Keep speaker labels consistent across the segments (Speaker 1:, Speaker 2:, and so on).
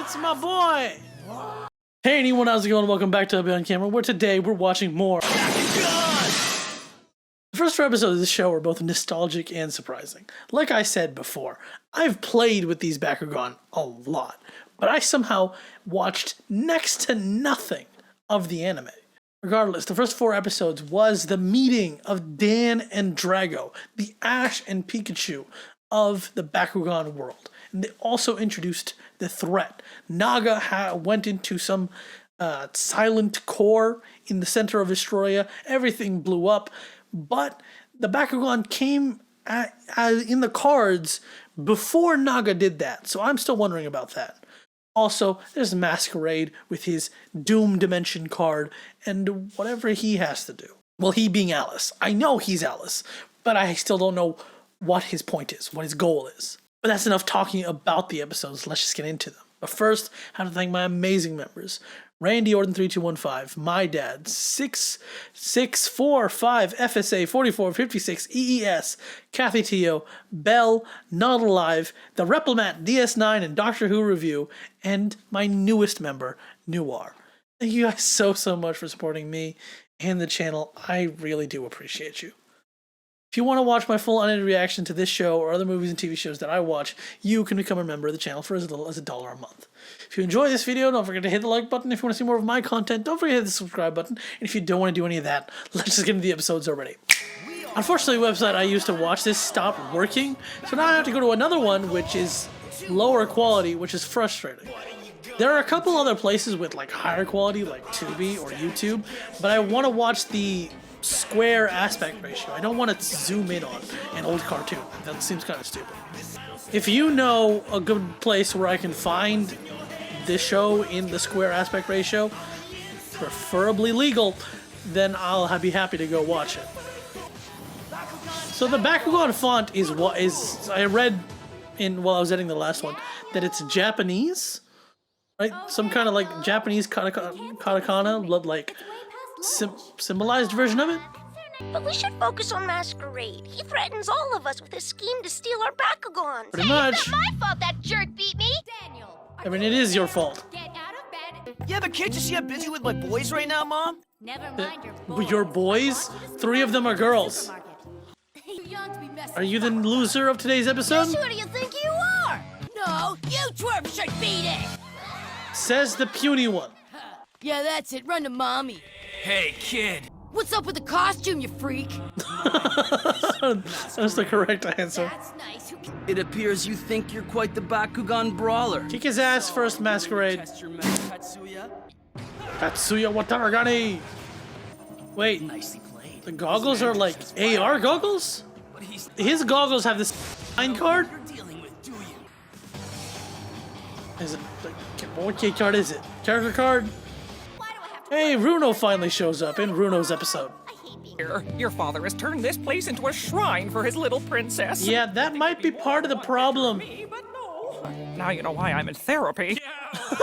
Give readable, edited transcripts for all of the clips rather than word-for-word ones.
Speaker 1: It's my boy! Hey anyone, how's it going? Welcome back to Abhi on Camera, where today we're watching more Bakugan! The first 4 episodes of this show are both nostalgic and surprising. Like I said before, I've played with these Bakugan a lot, but I somehow watched next to nothing of the anime. Regardless, the first 4 episodes was the meeting of Dan and Drago, the Ash and Pikachu of the Bakugan world. And they also introduced the threat. Naga went into some silent core in the center of Estoria. Everything blew up, but the Bakugan came in the cards before Naga did that. So I'm still wondering about that. Also, there's Masquerade with his Doom Dimension card and whatever he has to do. Well, he being Alice. I know he's Alice, but I still don't know what his point is, what his goal is. But that's enough talking about the episodes. Let's just get into them. But first, I have to thank my amazing members. Randy Orton 3215, my dad 6645, FSA 4456, EES, Kathy Teo, Bell, Not Alive, The Replimat DS9 and Doctor Who Review, and my newest member, Noir. Thank you guys so much for supporting me and the channel. I really do appreciate you. If you want to watch my full unedited reaction to this show or other movies and TV shows that I watch, you can become a member of the channel for as little as $1 a month. If you enjoy this video, don't forget to hit the like button. If you want to see more of my content, don't forget to hit the subscribe button. And if you don't want to do any of that, let's just get into the episodes already. Unfortunately, the website I used to watch this stopped working, so now I have to go to another one, which is lower quality, which is frustrating. There are a couple other places with like higher quality, like Tubi or YouTube, but I want to watch the square aspect ratio. I don't want to zoom in on an old cartoon. That seems kind of stupid. If you know a good place where I can find this show in the square aspect ratio, preferably legal, then I'll be happy to go watch it. So the Bakugan font is what is, I read while I was editing the last one, that it's Japanese, right? Some kind of like Japanese katakana, like symbolized version of it.
Speaker 2: But we should focus on Masquerade. He threatens all of us with his scheme to steal our Bakugans.
Speaker 1: Pretty much.
Speaker 2: It's not my fault that jerk beat me. Daniel,
Speaker 1: I mean, it is your fault.
Speaker 2: Get out of bed.
Speaker 3: Yeah, but can't you see I'm busy with my boys right now, Mom?
Speaker 2: Never mind your boys.
Speaker 1: Your boys? 3 of them are girls. Are you the loser of today's episode?
Speaker 2: Who do you think you are? No, you twerp should beat it.
Speaker 1: Says the puny one.
Speaker 4: Yeah, that's it. Run to mommy.
Speaker 3: Hey, kid.
Speaker 4: What's up with the costume, you freak?
Speaker 1: That's the correct answer.
Speaker 4: That's nice.
Speaker 3: It appears you think you're quite the Bakugan brawler.
Speaker 1: Kick his ass first, Masquerade.
Speaker 3: Test your mettle, Tatsuya.
Speaker 1: Tatsuya Wataragani. Wait,
Speaker 3: Nicely played.
Speaker 1: the goggles are like AR goggles?
Speaker 3: But he's
Speaker 1: His goggles have this sign card?
Speaker 3: you're dealing with, do you?
Speaker 1: Is it like, what key card is it? Character card? Hey, Runo finally shows up in Runo's episode.
Speaker 5: Your father has turned this place into a shrine for his little princess.
Speaker 1: Yeah, that might be part of the problem.
Speaker 5: Me, but no. Now you know why I'm in therapy.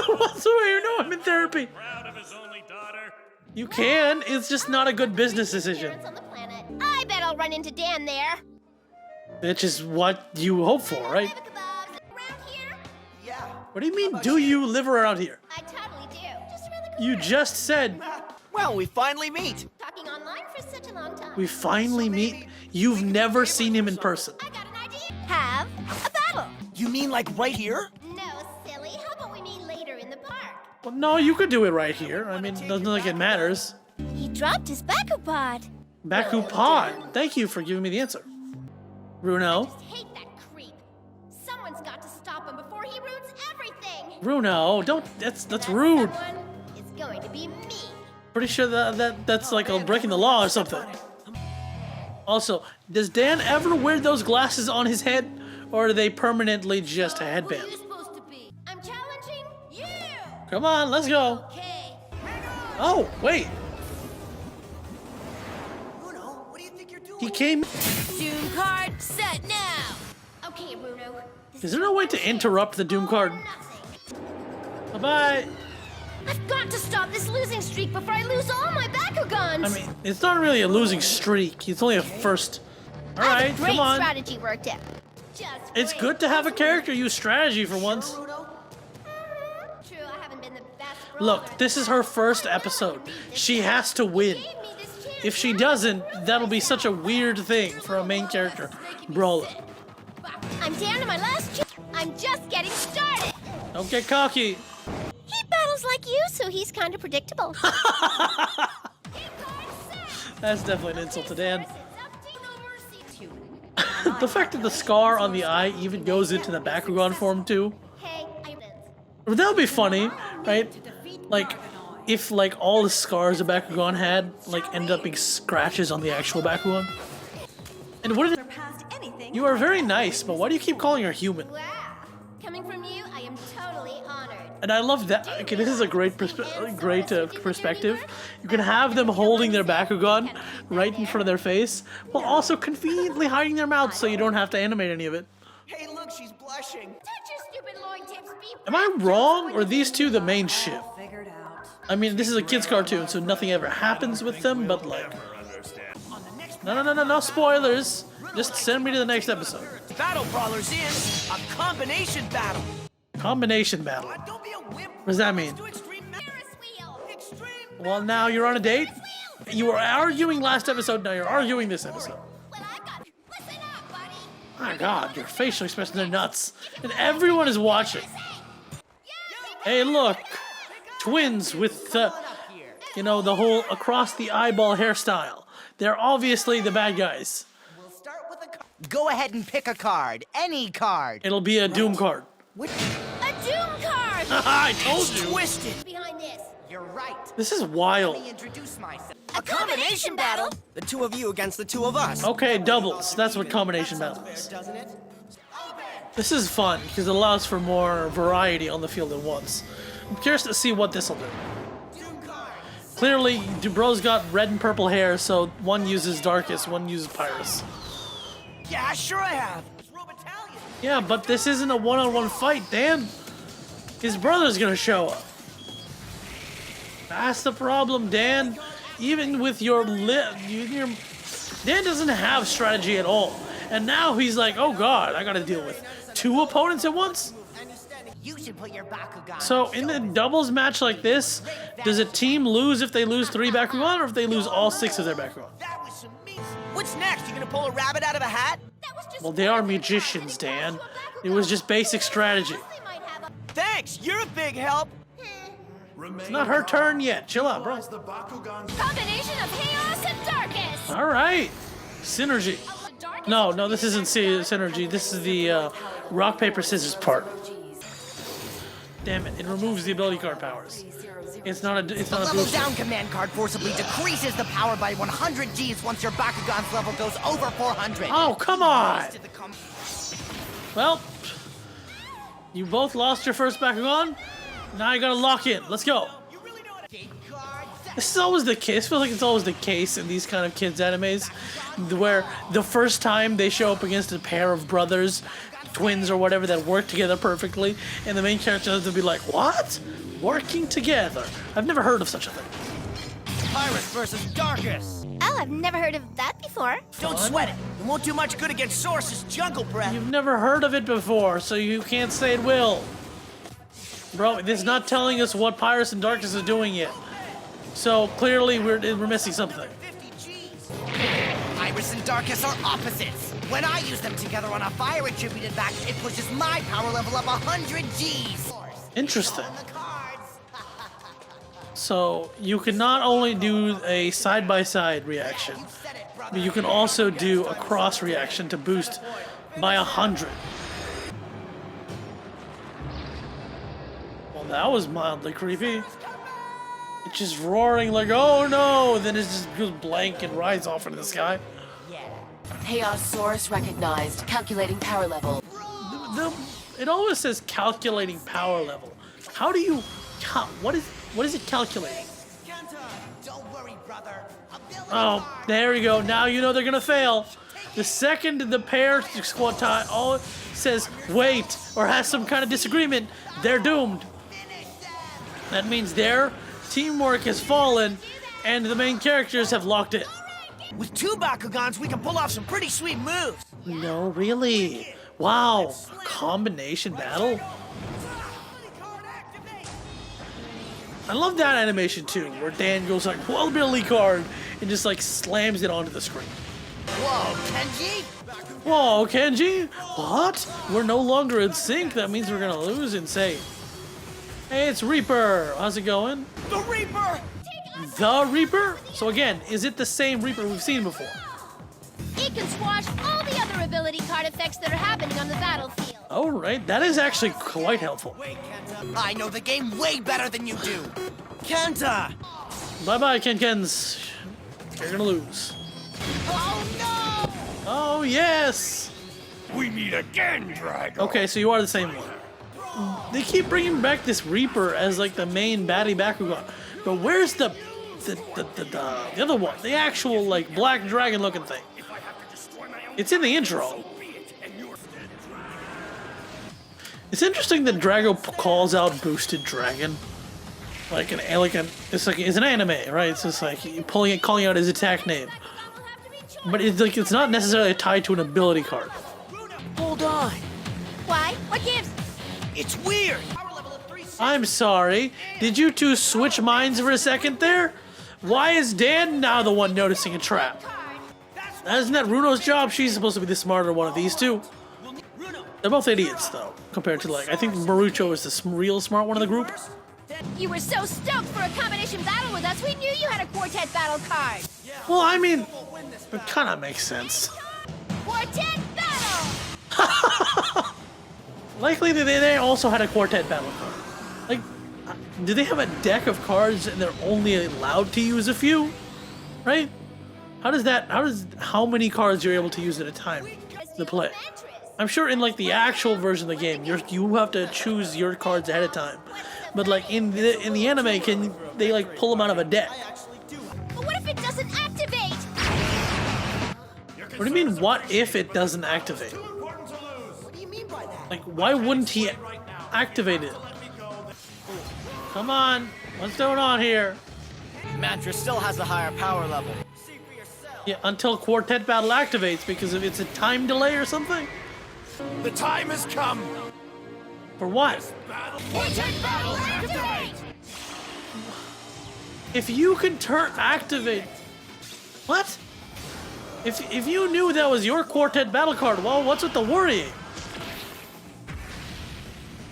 Speaker 1: What's the way you know I'm in therapy?
Speaker 6: Proud of his only daughter.
Speaker 1: You can, it's just not a good business decision.
Speaker 2: On the planet. I bet I'll run into Dan there.
Speaker 1: Which is what you hope for, right?
Speaker 2: Kebabs around here?
Speaker 3: Yeah.
Speaker 1: What do you mean, do you live around here?
Speaker 2: I totally do. Just around the
Speaker 1: You
Speaker 2: corner.
Speaker 1: just said
Speaker 3: Well, we finally meet.
Speaker 2: Talking online for such a long time.
Speaker 1: we finally meet. You've never seen him in person.
Speaker 2: I got an idea. Have a battle.
Speaker 3: You mean like right here?
Speaker 2: No, silly. How about we meet later in the park?
Speaker 1: Well, no, you could do it right here. I mean, it doesn't look like it matters.
Speaker 2: He dropped his Bakupod.
Speaker 1: Bakupod. Thank you for giving me the answer. Runo.
Speaker 2: Hate that creep. Someone's got to stop him before he ruins everything.
Speaker 1: Runo, don't. That's rude.
Speaker 2: Someone is going to be me.
Speaker 1: Pretty sure that's like breaking the law or something. Also, does Dan ever wear those glasses on his head, or are they permanently just a
Speaker 4: Who are
Speaker 1: headband?
Speaker 4: you supposed to be?
Speaker 2: I'm challenging you.
Speaker 1: Come on, let's go.
Speaker 4: Okay.
Speaker 1: Oh, wait.
Speaker 3: Runo, what do you think you're doing?
Speaker 1: He came.
Speaker 4: Doom card set now.
Speaker 2: Okay, Runo.
Speaker 1: Is there no way to interrupt the Doom card?
Speaker 2: Nothing.
Speaker 1: Bye-bye.
Speaker 2: I've got to stop this losing streak before I lose all my Bakugans.
Speaker 1: I mean, it's not really a losing streak. It's only a first. All
Speaker 2: I have
Speaker 1: right,
Speaker 2: a great
Speaker 1: come on.
Speaker 2: strategy worked out. Just
Speaker 1: It's
Speaker 2: great.
Speaker 1: good to have a character use strategy for once.
Speaker 3: Runo?
Speaker 1: Look, this is her first episode. She has to win. If she doesn't, that'll be such a weird thing for a main character brawler.
Speaker 2: I'm down to my last chance. I'm just getting started.
Speaker 1: Don't get cocky.
Speaker 2: He battles like you, so he's kind of predictable.
Speaker 1: That's definitely an insult to Dan. The fact that the scar on the eye even goes into the Bakugan form too. That would be funny, right? Like, if like all the scars a Bakugan had, like, ended up being scratches on the actual Bakugan. And what did it? You are very nice, but why do you keep calling her human?
Speaker 2: Wow. Coming from you, I am totally honored.
Speaker 1: And I love that. Okay, this is a great perspective. You can have them holding their Bakugan right in front of their face, while also conveniently hiding their mouths so you don't have to animate any of it.
Speaker 7: Hey, look, she's blushing.
Speaker 2: Touch your stupid loin tips, beep.
Speaker 1: Am I wrong, or are these two the main ship? I mean, this is a kid's cartoon, so nothing ever happens with them, but like... No spoilers. Just send me to the next episode.
Speaker 7: Battle Brawlers is a combination battle.
Speaker 1: Combination battle.
Speaker 7: Don't be a wimp.
Speaker 1: What does that mean?
Speaker 7: Do extreme
Speaker 1: Well, now you're on a date? You were arguing last episode, now you're arguing this episode.
Speaker 2: Listen up, buddy.
Speaker 1: My god, your facial expressions are nuts. And everyone is watching. Hey, look. Twins with, you know, the whole across the eyeball hairstyle. They're obviously the bad guys.
Speaker 7: We'll start with a card. Go ahead and pick a card. Any card.
Speaker 1: It'll be a Doom card.
Speaker 2: A Doom card.
Speaker 1: I told you.
Speaker 7: Twisted.
Speaker 2: Behind this.
Speaker 7: You're right.
Speaker 1: This is wild.
Speaker 7: Let me introduce myself.
Speaker 2: A combination battle.
Speaker 7: The two of you against the two of us.
Speaker 1: Okay, doubles. That's what combination battle is.
Speaker 7: Doesn't it?
Speaker 1: This is fun because it allows for more variety on the field at once. I'm curious to see what this will do. Clearly, Dubro's got red and purple hair, so one uses Darkest, one uses Pyrus.
Speaker 7: Yeah, sure I have. Battalion.
Speaker 1: Yeah, but this isn't a one-on-one fight, Dan. His brother's gonna show up. That's the problem, Dan. Even with your Dan doesn't have strategy at all. And now he's like, oh god, I gotta deal with two opponents at once?
Speaker 7: You should put your Bakugan.
Speaker 1: So in a doubles match like this, does a team lose if they lose 3 Bakugan or if they lose all 6 of their Bakugan?
Speaker 7: That was some meat. What's next? You gonna pull a rabbit out of a hat?
Speaker 1: Well, they are magicians, Dan. It was just basic strategy.
Speaker 7: Thanks. You're a big help.
Speaker 1: It's not her turn yet. Chill out, bro.
Speaker 2: Combination of chaos and darkest.
Speaker 1: All right. Synergy. No, this isn't synergy. This is the rock, paper, scissors part. Damn it! It removes the ability card powers. It's not a
Speaker 7: Level
Speaker 1: booster.
Speaker 7: down command card forcibly decreases the power by 100 Gs once your Bakugan's level goes over 400.
Speaker 1: Oh, come on! Well, you both lost your first Bakugan. Now you gotta lock in. Let's go. This is always the case. I feel like it's always the case in these kind of kids animes, where the first time they show up against a pair of brothers, twins or whatever, that work together perfectly, and the main character has to be like, what? Working together? I've never heard of such a thing.
Speaker 7: Pyrus versus Darkest.
Speaker 2: Oh, I've never heard of that before.
Speaker 7: Don't sweat it. It won't do much good against Source's jungle breath.
Speaker 1: You've never heard of it before, so you can't say it will. Bro, it's not telling us what Pyrus and Darkest are doing yet. So clearly we're missing something.
Speaker 7: Pyrus and Darkest are opposites. When I use them together on a fire attributed back, it pushes my power level up 100 Gs.
Speaker 1: Interesting. So you can not only do a side-by-side reaction, but you can also do a cross reaction to boost by 100. Well, that was mildly creepy. It's just roaring like, oh no, then it just goes blank and rides off into the sky.
Speaker 8: Chaos source recognized. Calculating power level.
Speaker 1: It always says calculating power level. How do you, what is it calculating?
Speaker 7: Don't worry, brother.
Speaker 1: Oh, there you go. Now you know they're gonna fail. The second the pair squad tie all says wait or has some kind of disagreement, they're doomed. That means their teamwork has fallen and the main characters have locked in.
Speaker 7: With 2 Bakugans, we can pull off some pretty sweet moves.
Speaker 1: No, really? Wow, a combination battle? I love that animation too, where Dan goes like, well, ability card, and just like slams it onto the screen.
Speaker 7: Whoa, Kenji?
Speaker 1: Whoa, Kenji? What? We're no longer in sync. That means we're gonna lose. Insane. Hey, it's Reaper. How's it going?
Speaker 7: The Reaper!
Speaker 1: The Reaper? So again, is it the same Reaper we've seen before?
Speaker 2: It can squash all the other ability card effects that are happening on the battlefield.
Speaker 1: All right, that is actually quite helpful.
Speaker 7: I know the game way better than you do. Kenta!
Speaker 1: Bye-bye, Kenkens. You're gonna lose.
Speaker 7: Oh no!
Speaker 1: Oh, yes!
Speaker 6: We meet again, Drago.
Speaker 1: Okay, so you are the same one. They keep bringing back this Reaper as like the main baddie Bakugan. But where's the other one? The actual like black dragon looking thing. It's in the intro. It's interesting that Drago calls out Boosted Dragon. It's an anime, right? It's just like calling out his attack name. But it's not necessarily tied to an ability card.
Speaker 7: Hold on.
Speaker 2: Why? What gives?
Speaker 7: It's weird.
Speaker 1: I'm sorry. Did you two switch minds for a second there? Why is Dan now the one noticing a trap? Isn't that Runo's job? She's supposed to be the smarter one of these two. They're both idiots, though, compared to, like, I think Marucho is the real smart one of the group.
Speaker 2: You were so stoked for a combination battle with us, we knew you had a quartet battle card.
Speaker 1: Well, I mean, it kind of makes sense.
Speaker 2: Quartet battle!
Speaker 1: Likely they also had a quartet battle card. Like, do they have a deck of cards and they're only allowed to use a few? Right? How many cards you're able to use at a time to play? I'm sure in like the actual version of the game, you have to choose your cards ahead of time. But like in the anime, can they like pull them out of a deck?
Speaker 2: But what if it doesn't activate?
Speaker 1: What do you mean, what if it doesn't activate?
Speaker 7: What do you mean by that?
Speaker 1: Like, why wouldn't he activate it? Come on, what's going on here?
Speaker 7: Mantra still has a higher power level.
Speaker 1: Yeah, until Quartet Battle activates, because if it's a time delay or something?
Speaker 6: The time has come.
Speaker 1: For what?
Speaker 2: Quartet battle activate!
Speaker 1: If you can activate... What? If you knew that was your Quartet Battle card, well, what's with the worrying?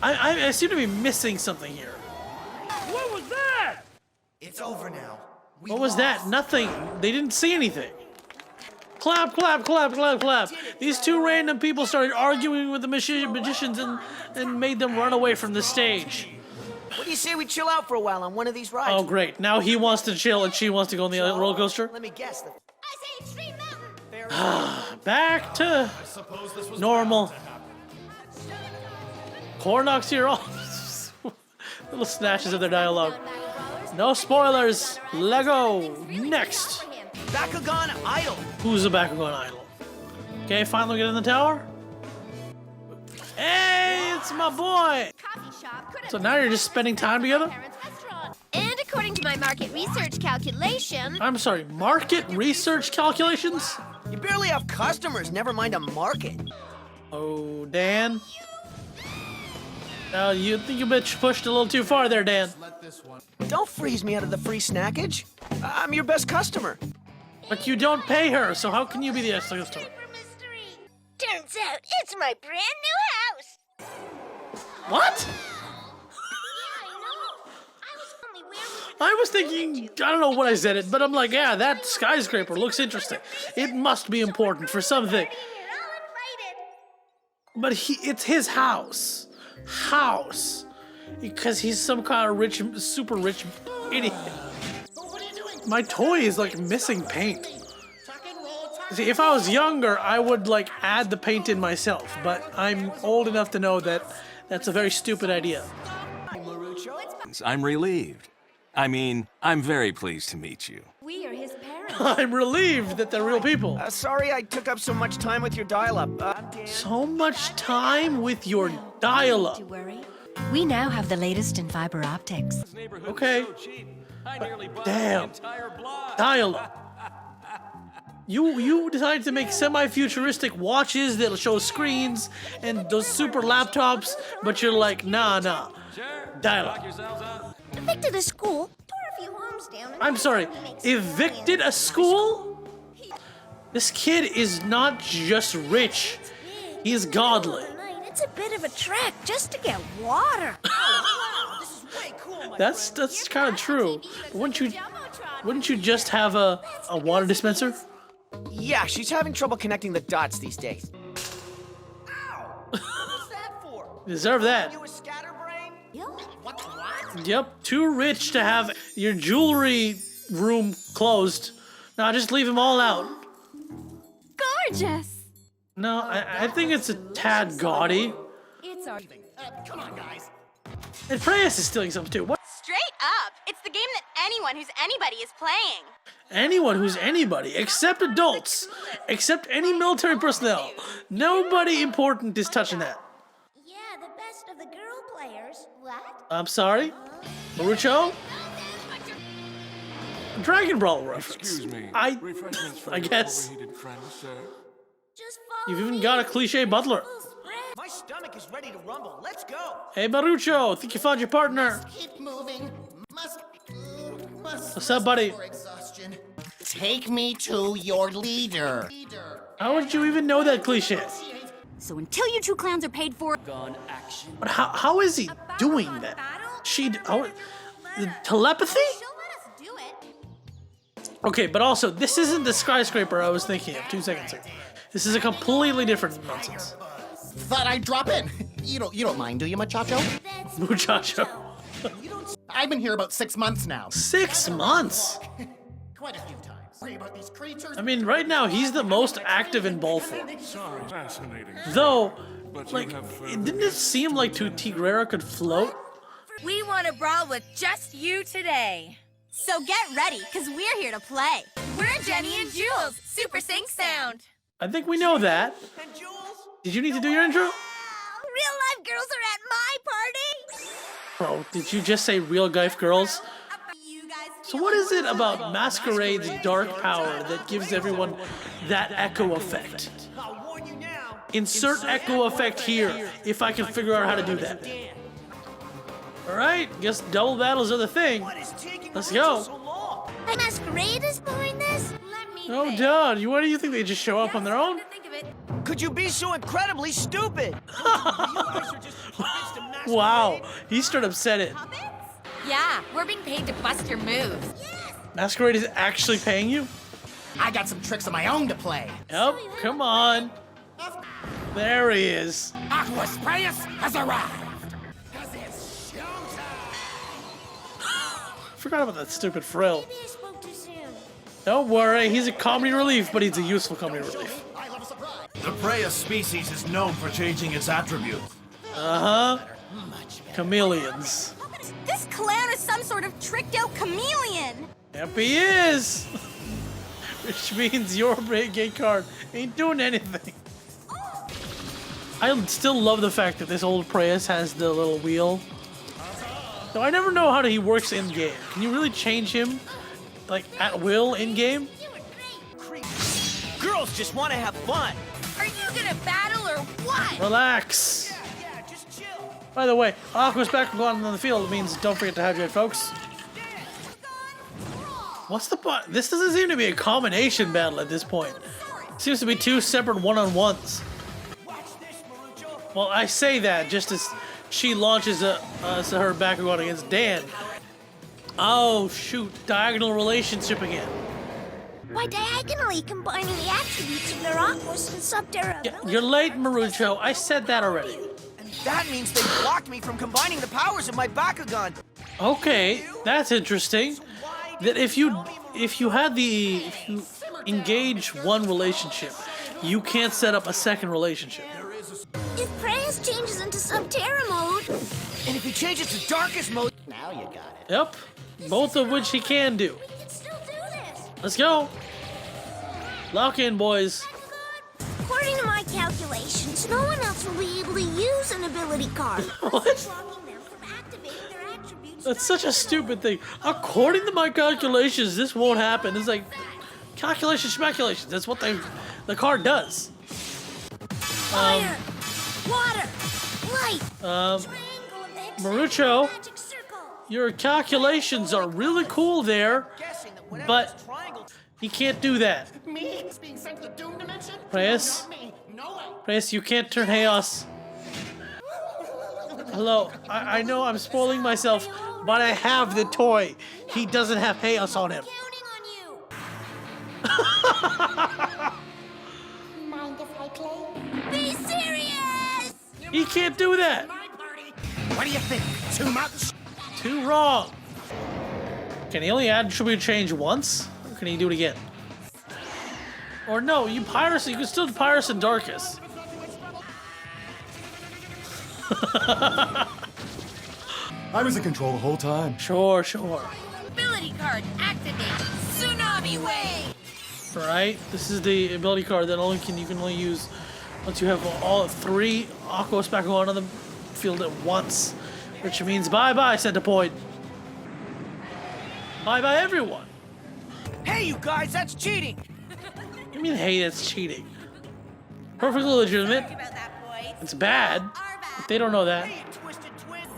Speaker 1: I seem to be missing something here.
Speaker 6: What was that?
Speaker 7: It's over now.
Speaker 1: What was that? Nothing. They didn't see anything. Clap, clap, clap, clap, clap. These two random people started arguing with the magicians and made them run away from the stage.
Speaker 7: What do you say we chill out for a while on one of these rides?
Speaker 1: Oh, great. Now he wants to chill and she wants to go on the roller coaster.
Speaker 7: Let me guess.
Speaker 2: I say Extreme Mountain!
Speaker 1: Back to normal. Core knocks here off. Little snatches of their dialogue. No spoilers. Lego. Next.
Speaker 7: Bakugan Idol.
Speaker 1: Who's the Bakugan idol? Okay, finally get in the tower. Hey, it's my boy.
Speaker 2: Coffee shop could have
Speaker 1: So now you're just spending time together?
Speaker 2: parents' restaurant. And according to my market research calculation,
Speaker 1: I'm sorry, market research calculations?
Speaker 7: You barely have customers, never mind a market.
Speaker 1: Oh, Dan. Now you think you pushed a little too far there, Dan.
Speaker 7: Don't freeze me out of the free snackage. I'm your best customer.
Speaker 1: But you don't pay her, so how can you be the customer?
Speaker 2: paper mystery. Turns out it's my brand new house.
Speaker 1: What?
Speaker 2: Yeah, I know. I was only where was
Speaker 1: I was thinking, I don't know what I said it, but I'm like, yeah, that skyscraper looks interesting. It must be important for something.
Speaker 2: here? I'll invite it.
Speaker 1: But it's his house. Because he's some kind of rich, super rich idiot. My toy is like missing paint. See, if I was younger, I would like add the paint in myself, but I'm old enough to know that that's a very stupid idea.
Speaker 9: I'm relieved. I mean, I'm very pleased to meet you.
Speaker 4: We are his parents.
Speaker 1: I'm relieved that they're real people.
Speaker 7: Sorry I took up so much time with your dial-up.
Speaker 1: So much time with your dial-up.
Speaker 4: Worry.
Speaker 10: We now have the latest in fiber optics.
Speaker 1: Okay. Damn. Dial-up. You decided to make semi-futuristic watches that'll show screens and those super laptops, but you're like, nah. Dialogue.
Speaker 2: Evicted a school, tore a few homes down. And
Speaker 1: I'm sorry, evicted a school? This kid is not just rich, he is godly.
Speaker 2: It's a bit of a trek just to get water.
Speaker 1: That's kind of true. But wouldn't you just have a water dispenser?
Speaker 7: Yeah, she's having trouble connecting the dots these days. What's that for?
Speaker 1: Deserve that.
Speaker 7: You a scatterbrain? What?
Speaker 1: Yep, too rich to have your jewelry room closed. Now just leave them all out.
Speaker 4: Gorgeous.
Speaker 1: No, I think it's a tad gaudy.
Speaker 4: It's our...
Speaker 7: Come on, guys.
Speaker 1: And Preyas is stealing something too. What?
Speaker 11: Straight up, it's the game that anyone who's anybody is playing.
Speaker 1: Anyone who's anybody, except adults, except any military personnel. Nobody important is touching that.
Speaker 2: Yeah, the best of the girl players. What?
Speaker 1: I'm sorry? Marucho? Dragon Brawl reference.
Speaker 9: Excuse me.
Speaker 1: I
Speaker 9: Refreshments
Speaker 1: guess.
Speaker 9: overheated friend, sir.
Speaker 2: Just
Speaker 1: You've even got a cliche butler.
Speaker 7: My stomach is ready to rumble. Let's go.
Speaker 1: Hey, Marucho, think you found your partner.
Speaker 12: Keep moving. Must
Speaker 1: What's up, buddy?
Speaker 12: for exhaustion. Take me to your leader.
Speaker 1: How would you even know that cliche?
Speaker 11: So until you two clowns are paid for,
Speaker 3: Gun action.
Speaker 1: But how is he doing that? Telepathy?
Speaker 11: she'll let us do it.
Speaker 1: Okay, but also, this isn't the skyscraper I was thinking of 2 seconds ago. This is a completely different nonsense.
Speaker 12: Thought I'd drop in. You don't mind, do you, muchacho?
Speaker 1: Muchacho.
Speaker 12: I've been here about 6 months now.
Speaker 1: 6 months?
Speaker 12: Quite a few times. Worry about these creatures.
Speaker 1: I mean, right now, he's the most active in ball form.
Speaker 9: Sorry, fascinating.
Speaker 1: Though,
Speaker 9: But
Speaker 1: like,
Speaker 9: you have
Speaker 1: didn't it seem like Tigrera could float?
Speaker 4: We want to brawl with just you today.
Speaker 11: So get ready, because we're here to play.
Speaker 4: We're Jenny and Jules, Super Sync Sound.
Speaker 1: I think we know that.
Speaker 7: And Jules?
Speaker 1: Did you need to do your intro?
Speaker 2: Real life girls are at my party.
Speaker 1: Bro, did you just say real life girls?
Speaker 11: You guys
Speaker 1: So what is it about Masquerade's dark power that gives everyone that echo effect?
Speaker 7: I'll warn you now.
Speaker 1: Insert echo effect here, if I can figure out how to do that. Alright, guess double battles are the thing.
Speaker 7: What is taking
Speaker 1: Let's
Speaker 7: Marucho
Speaker 1: go.
Speaker 7: so long?
Speaker 2: The masquerade is behind this?
Speaker 4: Let me
Speaker 1: Oh,
Speaker 4: think.
Speaker 1: dude, what do you think? They just show up on their own?
Speaker 4: Think of it.
Speaker 7: Could you be so incredibly stupid? You guys are just puppets to masquerade.
Speaker 1: Wow, he straight up said it.
Speaker 4: Yeah, we're being paid to bust your moves.
Speaker 1: Masquerade is actually paying you?
Speaker 12: I got some tricks of my own to play.
Speaker 1: Yep, come on. There he is.
Speaker 12: Aqua's Preyas has arrived.
Speaker 1: Forgot about that stupid frill.
Speaker 2: Maybe I spoke too soon.
Speaker 1: Don't worry, he's a comedy relief, but he's a useful comedy relief.
Speaker 6: The preyas species is known for changing its attributes.
Speaker 1: Uh-huh. Chameleons.
Speaker 11: This clown is some sort of tricked out chameleon.
Speaker 1: Yep, he is. Which means your gate card ain't doing anything. I still love the fact that this old Preyas has the little wheel. Though I never know how he works in game. Can you really change him, like at will in game?
Speaker 7: Girls just want to have fun.
Speaker 4: Are you gonna battle or what?
Speaker 1: Relax.
Speaker 7: Yeah, just chill.
Speaker 1: By the way, Aqua's back on the field means don't forget to hydrate, folks. What's the point? This doesn't seem to be a combination battle at this point. Seems to be two separate one-on-ones. Well, I say that just as she launches her Bakugan against Dan. Oh, shoot. Diagonal relationship again.
Speaker 2: By diagonally combining the attributes of their Aquos and Subterra.
Speaker 1: Yeah, you're late, Marucho. I said that already.
Speaker 7: And that means they blocked me from combining the powers of my Bakugan.
Speaker 1: Okay, that's interesting. That if you engage one relationship, you can't set up a second relationship.
Speaker 2: If Preyas changes into Subterra mode,
Speaker 7: And if he changes to darkest mode,
Speaker 12: Now you got it.
Speaker 1: Yep, both of which he can do.
Speaker 2: we can still do this.
Speaker 1: Let's go. Lock in, boys.
Speaker 2: According to my calculations, no one else will be able to use an ability card.
Speaker 1: What?
Speaker 2: Blocking them from activating their attributes.
Speaker 1: That's such a stupid thing. According to my calculations, this won't happen. It's like calculations, schmaculations. That's what the card does.
Speaker 2: Fire, water, light,
Speaker 1: Um,
Speaker 2: triangle of the
Speaker 1: Marucho, your calculations are really cool there, but he can't do that. Preyas? Preyas, you can't turn chaos. Hello, I know I'm spoiling myself, but I have the toy. He doesn't have chaos on him.
Speaker 2: Mind if I play? Be serious!
Speaker 1: He can't do that.
Speaker 7: What do you think? Too much?
Speaker 1: Too wrong. Can he only add tribute change once? Or can he do it again? Or no, you Pyrus, you can still do Pyrus and Darkus.
Speaker 13: I was in control the whole time.
Speaker 1: Sure.
Speaker 4: Ability card activate. Tsunami wave.
Speaker 1: Right? This is the ability card that you can only use once you have all 3 Aquos Bakugan on the field at once. Which means bye-bye, Centipoid. Bye-bye, everyone.
Speaker 3: Hey, you guys, that's cheating.
Speaker 1: What do you mean, hey, that's cheating? Perfectly legitimate. It's bad, but they don't know that.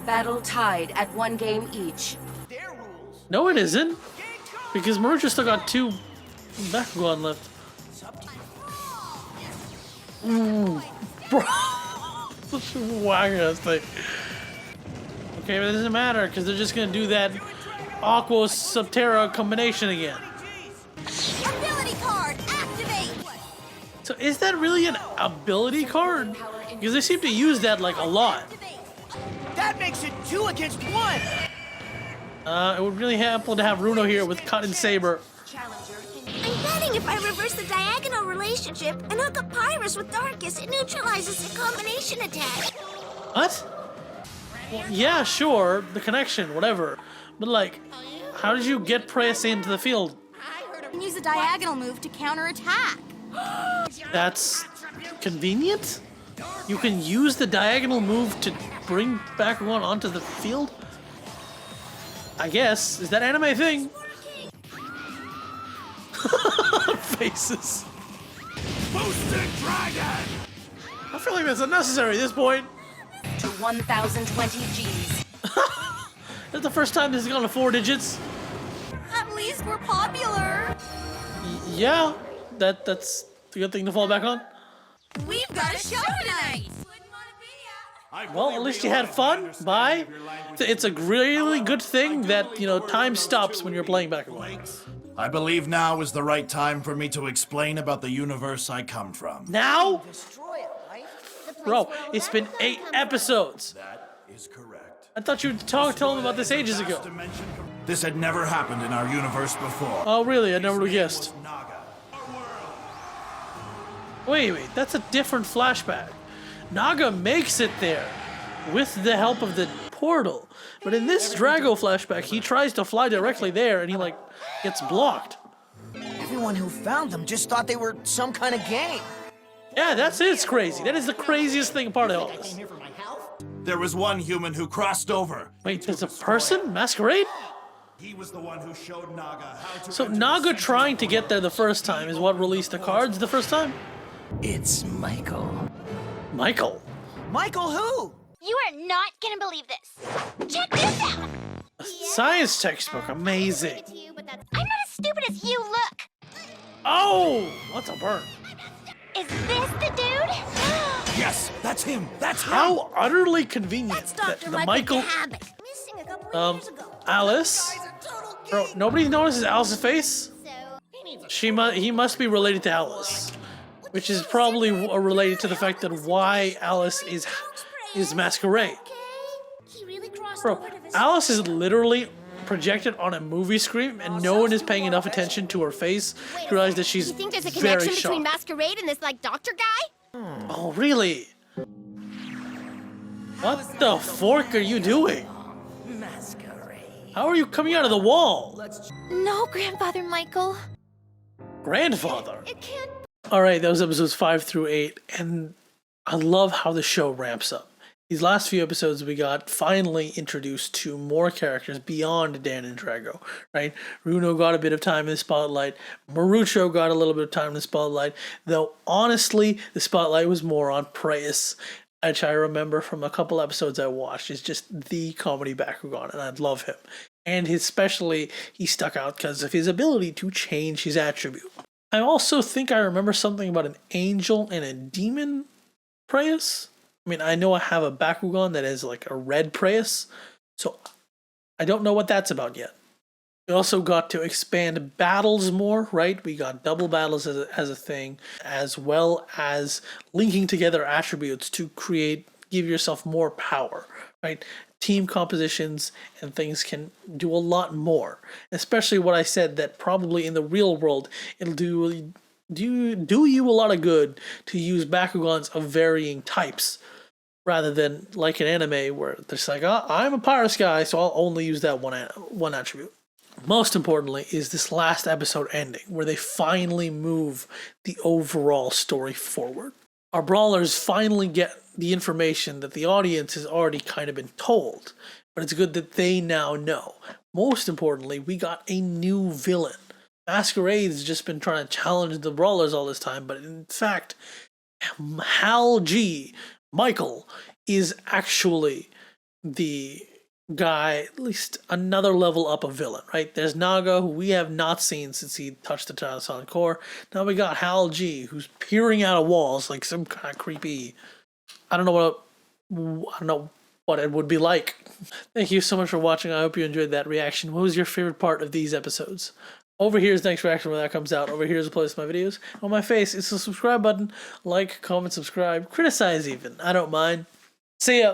Speaker 8: Battle tied at 1 game each.
Speaker 1: No, it isn't. Because Marucho still got 2 Bakugan left. Bro. Such a whack-ass thing. Okay, but it doesn't matter, because they're just going to do that Aqua Subterra combination again.
Speaker 2: Ability card activate!
Speaker 1: So is that really an ability card? Because they seem to use that like a lot.
Speaker 3: That makes it 2 against 1.
Speaker 1: It would really helpful to have Runo here with Cut and Saber.
Speaker 2: I'm betting if I reverse the diagonal relationship and hook up Pyrus with Darkus, it neutralizes the combination attack.
Speaker 1: What? Well, yeah, sure, the connection, whatever. But like, how did you get Preyas into the field?
Speaker 11: Use a diagonal move to counterattack.
Speaker 1: That's convenient? You can use the diagonal move to bring Bakugan onto the field? I guess. Is that anime thing? Faces.
Speaker 6: Boosted Dragon!
Speaker 1: I feel like that's unnecessary at this point.
Speaker 8: To 1,020 Gs.
Speaker 1: That's the first time this has gone to 4 digits.
Speaker 11: At least we're popular.
Speaker 1: Yeah, that's a good thing to fall back on.
Speaker 4: We've got a show tonight.
Speaker 1: Well, at least you had fun. Bye. It's a really good thing that, you know, time stops when you're playing Bakugan.
Speaker 6: I believe now is the right time for me to explain about the universe I come from.
Speaker 1: Now? Bro, it's been 8 episodes.
Speaker 6: That is correct.
Speaker 1: I thought you told them about this ages ago.
Speaker 6: This had never happened in our universe before.
Speaker 1: Oh, really? I never would have guessed. Wait, that's a different flashback. Naga makes it there with the help of the portal. But in this Drago flashback, he tries to fly directly there and he, like, gets blocked.
Speaker 7: Everyone who found them just thought they were some kind of game.
Speaker 1: Yeah, it's crazy. That is the craziest thing part of all this.
Speaker 6: There was one human who crossed over.
Speaker 1: Wait, there's a person? Masquerade?
Speaker 6: He was the one who showed Naga how to...
Speaker 1: So Naga trying to get there the first time is what released the cards the first time?
Speaker 3: It's Michael.
Speaker 1: Michael?
Speaker 7: Michael who?
Speaker 2: You are not gonna believe this. Check this out!
Speaker 1: A science textbook, amazing.
Speaker 2: I'm not as stupid as you look.
Speaker 1: Oh, what's a burn?
Speaker 2: Is this the dude?
Speaker 6: Yes, that's him. That's him.
Speaker 1: How utterly convenient that the Michael,
Speaker 2: Missing a couple years ago.
Speaker 1: Alice. Bro, nobody notices Alice's face. He must be related to Alice, which is probably related to the fact that why Alice is Masquerade. Bro, Alice is literally projected on a movie screen, and no one is paying enough attention to her face to realize that she's
Speaker 2: You think there's a
Speaker 1: very
Speaker 2: connection
Speaker 1: sharp.
Speaker 2: between Masquerade and this, like, doctor guy?
Speaker 1: Oh, really? What the fork are you doing? How are you coming out of the wall?
Speaker 2: No, Grandfather Michael.
Speaker 1: Grandfather.
Speaker 2: It can't.
Speaker 1: Alright, that was episodes 5 through 8, and I love how the show ramps up. These last few episodes we got finally introduced to more characters beyond Dan and Drago, right? Runo got a bit of time in the spotlight. Marucho got a little bit of time in the spotlight, though honestly, the spotlight was more on Preyas. which I remember from a couple episodes I watched, is just the comedy Bakugan, and I love him. And especially, he stuck out because of his ability to change his attribute. I also think I remember something about an angel and a demon preyas. I mean, I know I have a Bakugan that is like a red preyas, so I don't know what that's about yet. We also got to expand battles more, right? We got double battles as a thing, as well as linking together attributes to give yourself more power, right? Team compositions and things can do a lot more. Especially what I said, that probably in the real world, it'll do you a lot of good to use Bakugans of varying types, rather than like an anime where there's like, oh, I'm a Pyrus guy, so I'll only use that one attribute. Most importantly is this last episode ending, where they finally move the overall story forward. Our brawlers finally get the information that the audience has already kind of been told, but it's good that they now know. Most importantly, we got a new villain. Masquerade's just been trying to challenge the brawlers all this time, but in fact, Hal G, Michael, is actually the guy, at least another level up of villain, right? There's Naga, who we have not seen since he touched the Tyrannosaurus core. Now we got Hal G, who's peering out of walls like some kind of creepy. I don't know what it would be like. Thank you so much for watching. I hope you enjoyed that reaction. What was your favorite part of these episodes? Over here is the next reaction when that comes out. Over here is a place for my videos. On my face, it's the subscribe button. Like, comment, subscribe, criticize even. I don't mind. See ya.